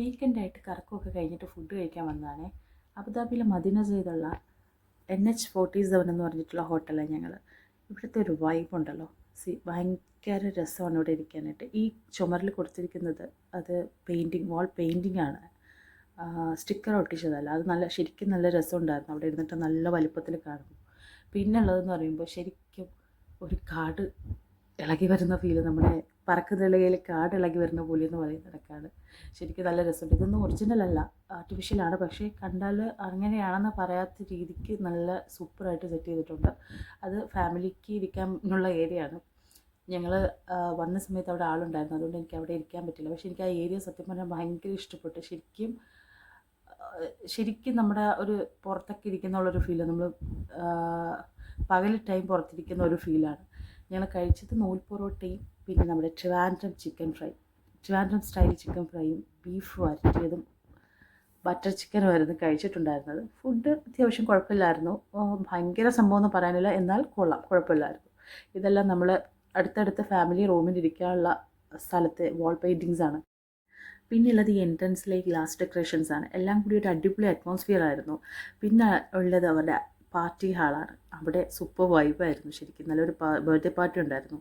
വീക്കെൻഡായിട്ട് കറക്കമൊക്കെ കഴിഞ്ഞിട്ട് ഫുഡ് കഴിക്കാൻ വന്നതാണ്. അബുദാബിയിലെ മദീന സയ്യിദുള്ള NH47 എന്ന് പറഞ്ഞിട്ടുള്ള ഹോട്ടലാണ് ഞങ്ങൾ. ഇവിടുത്തെ ഒരു വൈബുണ്ടല്ലോ, ഭയങ്കര രസമാണ് ഇവിടെ ഇരിക്കാനായിട്ട്. ഈ ചുമരിൽ കൊടുത്തിരിക്കുന്നത് അത് വാൾ പെയിൻറ്റിംഗ് ആണ്, സ്റ്റിക്കർ ഒട്ടിച്ചതല്ല. അത് ശരിക്കും നല്ല രസമുണ്ടായിരുന്നു അവിടെ ഇരുന്നിട്ട്, നല്ല വലിപ്പത്തിൽ കാണുന്നു. പിന്നെ ഉള്ളതെന്ന് പറയുമ്പോൾ ശരിക്കും ഒരു കാട് ഇളകി വരുന്ന ഫീല്, നമ്മുടെ പറക്കുന്ന ഇളകയിൽ കാട് ഇളകി വരുന്ന പോലെ എന്ന് പറയുന്നിടക്കാണ്. ശരിക്കും നല്ല രസമുണ്ട്. ഇതൊന്നും ഒറിജിനലല്ല, ആർട്ടിഫിഷ്യലാണ്. പക്ഷേ കണ്ടാൽ അങ്ങനെയാണെന്ന് പറയാത്ത രീതിക്ക് നല്ല സൂപ്പറായിട്ട് സെറ്റ് ചെയ്തിട്ടുണ്ട്. അത് ഫാമിലിക്ക് ഇരിക്കാനുള്ള ഏരിയ ആണ്. ഞങ്ങൾ വന്ന സമയത്ത് അവിടെ ആളുണ്ടായിരുന്നു, അതുകൊണ്ട് എനിക്ക് അവിടെ ഇരിക്കാൻ പറ്റില്ല. പക്ഷേ എനിക്ക് ആ ഏരിയ സത്യം പറഞ്ഞാൽ ഭയങ്കര ഇഷ്ടപ്പെട്ടു. ശരിക്കും നമ്മുടെ ഒരു പുറത്തൊക്കെ ഇരിക്കുന്നുള്ളൊരു ഫീല്, നമ്മൾ പകൽ ടൈം പുറത്തിരിക്കുന്ന ഒരു ഫീലാണ്. ഞങ്ങൾ കഴിച്ചത് നൂൽ പൊറോട്ടയും പിന്നെ നമ്മുടെ ട്രിവാൻഡ്രം സ്റ്റൈൽ ചിക്കൻ ഫ്രൈയും ബീഫ് വരട്ടിയതും ബട്ടർ ചിക്കനുമായിരുന്നു കഴിച്ചിട്ടുണ്ടായിരുന്നത്. ഫുഡ് അത്യാവശ്യം കുഴപ്പമില്ലായിരുന്നു, ഭയങ്കര സംഭവമൊന്നും പറയാനില്ല, എന്നാൽ കുഴപ്പമില്ലായിരുന്നു. ഇതെല്ലാം നമ്മൾ അടുത്തടുത്ത ഫാമിലി റൂമിൽ ഇരിക്കാനുള്ള സ്ഥലത്തെ വാൾ പെയിൻറ്റിങ്സ് ആണ്. പിന്നെ ഉള്ളത് ഈ എൻട്രൻസിലേക്ക് ഗ്ലാസ് ഡെക്കറേഷൻസ് ആണ്. എല്ലാം കൂടി ഒരു അടിപൊളി അറ്റ്മോസ്ഫിയർ ആയിരുന്നു. പിന്നെ ഉള്ളത് അവരുടെ പാർട്ടി ഹാളാണ്. അവിടെ സൂപ്പർ വൈബായിരുന്നു. ശരിക്കും നല്ലൊരു ബർത്ത്ഡേ പാർട്ടി ഉണ്ടായിരുന്നു.